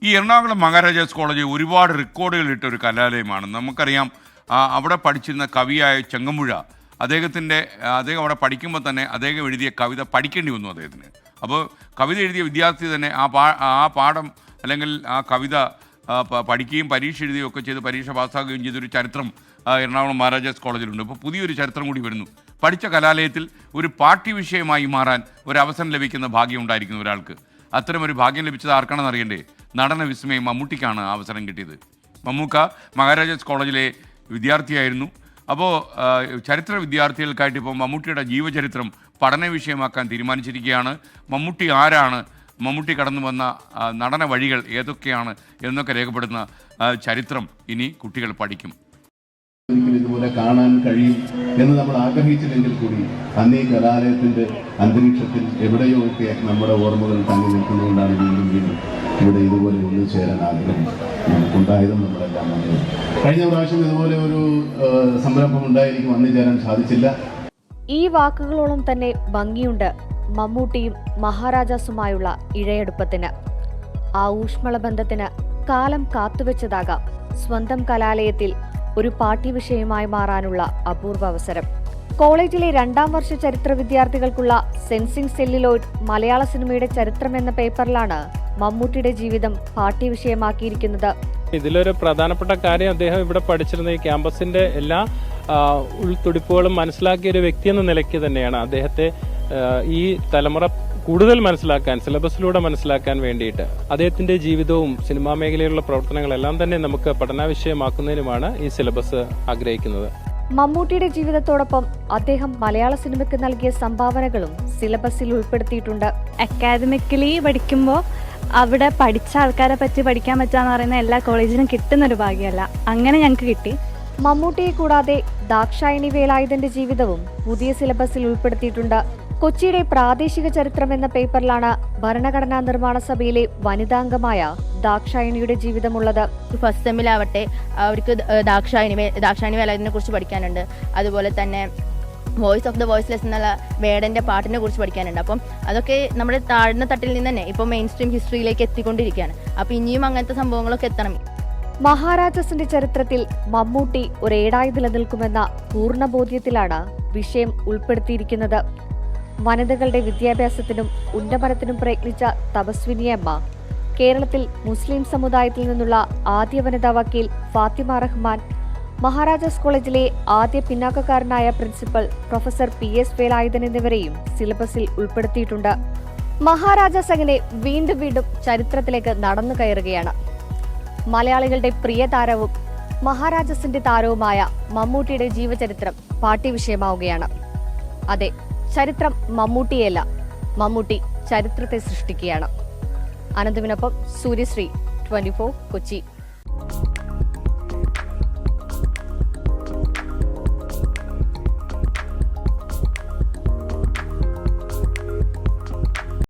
ഈ എറണാകുളം മഹാരാജാസ് കോളേജ് ഒരുപാട് റെക്കോർഡുകൾ ഇട്ട ഒരു കലാലയമാണ്. നമുക്കറിയാം, അവിടെ പഠിച്ചിരുന്ന കവിയായ ചെങ്ങമ്പുഴ അദ്ദേഹം അവിടെ പഠിക്കുമ്പോൾ തന്നെ അദ്ദേഹം എഴുതിയ കവിത പഠിക്കേണ്ടി വന്നു അദ്ദേഹത്തിന്. അപ്പോൾ കവിത എഴുതിയ വിദ്യാർത്ഥി തന്നെ ആ പാഠം അല്ലെങ്കിൽ ആ കവിത പഠിക്കുകയും പരീക്ഷ എഴുതുകയും ഒക്കെ ചെയ്ത് പരീക്ഷ പാസ്സാകുകയും ചെയ്തൊരു ചരിത്രം എറണാകുളം മഹാരാജാസ് കോളേജിലുണ്ട്. ഇപ്പോൾ പുതിയൊരു ചരിത്രം കൂടി വരുന്നു. പഠിച്ച കലാലയത്തിൽ ഒരു പാഠ്യ വിഷയമായി മാറാൻ ഒരു അവസരം ലഭിക്കുന്ന ഭാഗ്യം ഉണ്ടായിരിക്കുന്ന ഒരാൾക്ക്. അത്തരമൊരു ഭാഗ്യം ലഭിച്ചത് ആർക്കാണെന്ന് അറിയണ്ടേ? നടന വിസ്മയം മമ്മൂട്ടിക്കാണ് അവസരം കിട്ടിയത്. മമ്മൂക്ക മഹാരാജാസ് കോളേജിലെ വിദ്യാർത്ഥിയായിരുന്നു. അപ്പോൾ ചരിത്ര വിദ്യാർത്ഥികൾക്കായിട്ട് ഇപ്പോൾ മമ്മൂട്ടിയുടെ ജീവചരിത്രം പഠന വിഷയമാക്കാൻ തീരുമാനിച്ചിരിക്കുകയാണ്. മമ്മൂട്ടി ആരാണ്, മമ്മൂട്ടി കടന്നു വന്ന നടന വഴികൾ ഏതൊക്കെയാണ് എന്നൊക്കെ രേഖപ്പെടുന്ന ചരിത്രം ഇനി കുട്ടികൾ പഠിക്കും. ഇതുപോലെ കാണാൻ കഴിയും എന്ന് നമ്മൾ ആഗ്രഹിച്ചില്ലെങ്കിൽ കൂടി അന്നീ കലാലയത്തിന്റെ അന്തരീക്ഷത്തിൽ എവിടെയോ ഒക്കെ നമ്മുടെ ഓർമ്മകൾ തങ്ങി നിൽക്കുന്നതുകൊണ്ടാണ് വീണ്ടും വീണ്ടും ഇവിടെ ഇതുപോലെ ഒന്നു ചേരാൻ ആഗ്രഹം നമുക്കുണ്ടായതും നമ്മളെല്ലാം വന്നത്. കഴിഞ്ഞ പ്രാവശ്യം ഇതുപോലെ ഒരു സംരംഭം ഉണ്ടായിരിക്കും, വന്നു ചേരാൻ സാധിച്ചില്ല. ഈ വാക്കുകളോളം തന്നെ ഭംഗിയുണ്ട് മമ്മൂട്ടിയും മഹാരാജാസുമായുള്ള ഇഴയെടുപ്പത്തിന്. ആ ഊഷ്മള ബന്ധത്തിന് കാലം കാത്തുവെച്ചതാകാം സ്വന്തം കലാലയത്തിൽ ഒരു പാഠ്യവിഷയമായി മാറാനുള്ള അപൂർവ അവസരം. കോളേജിലെ 2ാം വർഷ ചരിത്ര വിദ്യാർത്ഥികൾക്കുള്ള സെൻസിംഗ് സെല്ലുലോയിഡ് മലയാള സിനിമയുടെ ചരിത്രം എന്ന പേപ്പറിലാണ് മമ്മൂട്ടിയുടെ ജീവിതം പാഠ്യവിഷയമാക്കിയിരിക്കുന്നത്. ഇതിലൊരു പ്രധാനപ്പെട്ട കാര്യം, അദ്ദേഹം ഇവിടെ പഠിച്ചിരുന്ന ഈ ക്യാമ്പസിന്റെ എല്ലാ ഉൾത്തുടിപ്പുകളും മനസ്സിലാക്കിയ ഒരു വ്യക്തി എന്ന നിലയ്ക്ക് തന്നെയാണ് അദ്ദേഹത്തെ ഈ തലമുറ കൂടുതൽ മനസ്സിലാക്കാൻ, സിലബസിലൂടെ മനസ്സിലാക്കാൻ വേണ്ടിയിട്ട് അദ്ദേഹത്തിന്റെ ജീവിതവും സിനിമാ മേഖലയിലുള്ള പ്രവർത്തനങ്ങളെല്ലാം തന്നെ നമുക്ക് പഠന വിഷയമാക്കുന്നതിനുമാണ് ഈ സിലബസ് ആഗ്രഹിക്കുന്നത്. മമ്മൂട്ടിയുടെ ജീവിതത്തോടൊപ്പം അദ്ദേഹം മലയാള സിനിമയ്ക്ക് നൽകിയ സംഭാവനകളും സിലബസിൽ ഉൾപ്പെടുത്തിയിട്ടുണ്ട്. അക്കാദമിക്കലി പഠിക്കുമ്പോൾ അവിടെ പഠിച്ച ആൾക്കാരെ പറ്റി പഠിക്കാൻ പറ്റാന്ന് പറയുന്ന എല്ലാ കോളേജിലും കിട്ടുന്നൊരു ഭാഗ്യമല്ല, അങ്ങനെ ഞങ്ങൾക്ക് കിട്ടി. മമ്മൂട്ടിയെ കൂടാതെ ദാക്ഷായണി വേലായുധന്റെ ജീവിതവും പുതിയ സിലബസിൽ ഉൾപ്പെടുത്തിയിട്ടുണ്ട്. കൊച്ചിയുടെ പ്രാദേശിക ചരിത്രം എന്ന പേപ്പറിലാണ് ഭരണഘടനാ നിർമ്മാണ സഭയിലെ വനിതാംഗമായ ദാക്ഷായണിയുടെ ജീവിതമുള്ളത്. ഫസ്റ്റ് സെമ്മിലാവട്ടെ അവർക്ക് ദാക്ഷായണി വേലായുധനെ കുറിച്ച് പഠിക്കാനുണ്ട്. അതുപോലെ തന്നെ വോയിസ് ഓഫ് ദ വോയിസ്ലെസ് എന്നുള്ള വേടന്റെ പാട്ടിനെ കുറിച്ച് പഠിക്കാനുണ്ട്. അപ്പം അതൊക്കെ നമ്മുടെ താഴ്ന്ന തട്ടിൽ നിന്ന് തന്നെ ഇപ്പോൾ മെയിൻ സ്ട്രീം ഹിസ്റ്ററിയിലേക്ക് എത്തിക്കൊണ്ടിരിക്കുകയാണ്. അപ്പം ഇനിയും അങ്ങനത്തെ സംഭവങ്ങളൊക്കെ എത്തണം. മഹാരാജാസിന്റെ ചരിത്രത്തിൽ മമ്മൂട്ടി ഒരേടായി നിലനിൽക്കുമെന്ന പൂർണ്ണബോധ്യത്തിലാണ് വിഷയം ഉൾപ്പെടുത്തിയിരിക്കുന്നത്. വനിതകളുടെ വിദ്യാഭ്യാസത്തിനും ഉന്നമനത്തിനും പ്രയത്നിച്ച തപസ്വിനിയമ്മ, കേരളത്തിൽ മുസ്ലിം സമുദായത്തിൽ നിന്നുള്ള ആദ്യ വനിതാ വക്കീൽ ഫാത്തിമ റഹ്മാൻ, മഹാരാജാസ് കോളേജിലെ ആദ്യ പിന്നാക്കക്കാരനായ പ്രിൻസിപ്പൽ പ്രൊഫസർ PS വേലായുധൻ എന്നിവരെയും സിലബസിൽ ഉൾപ്പെടുത്തിയിട്ടുണ്ട്. മഹാരാജാസ് അങ്ങനെ വീണ്ടും വീണ്ടും ചരിത്രത്തിലേക്ക് നടന്നു കയറുകയാണ്. മലയാളികളുടെ പ്രിയ താരവും മഹാരാജാസിന്റെ താരവുമായ മമ്മൂട്ടിയുടെ ജീവചരിത്രം പാഠ്യവിഷയമാവുകയാണ്. അതെ, ചരിത്രം മമ്മൂട്ടിയല്ല, മമ്മൂട്ടി ചരിത്രത്തെ സൃഷ്ടിക്കുകയാണ്. അനന്തുവിനൊപ്പം സൂര്യശ്രീ, 24 കൊച്ചി.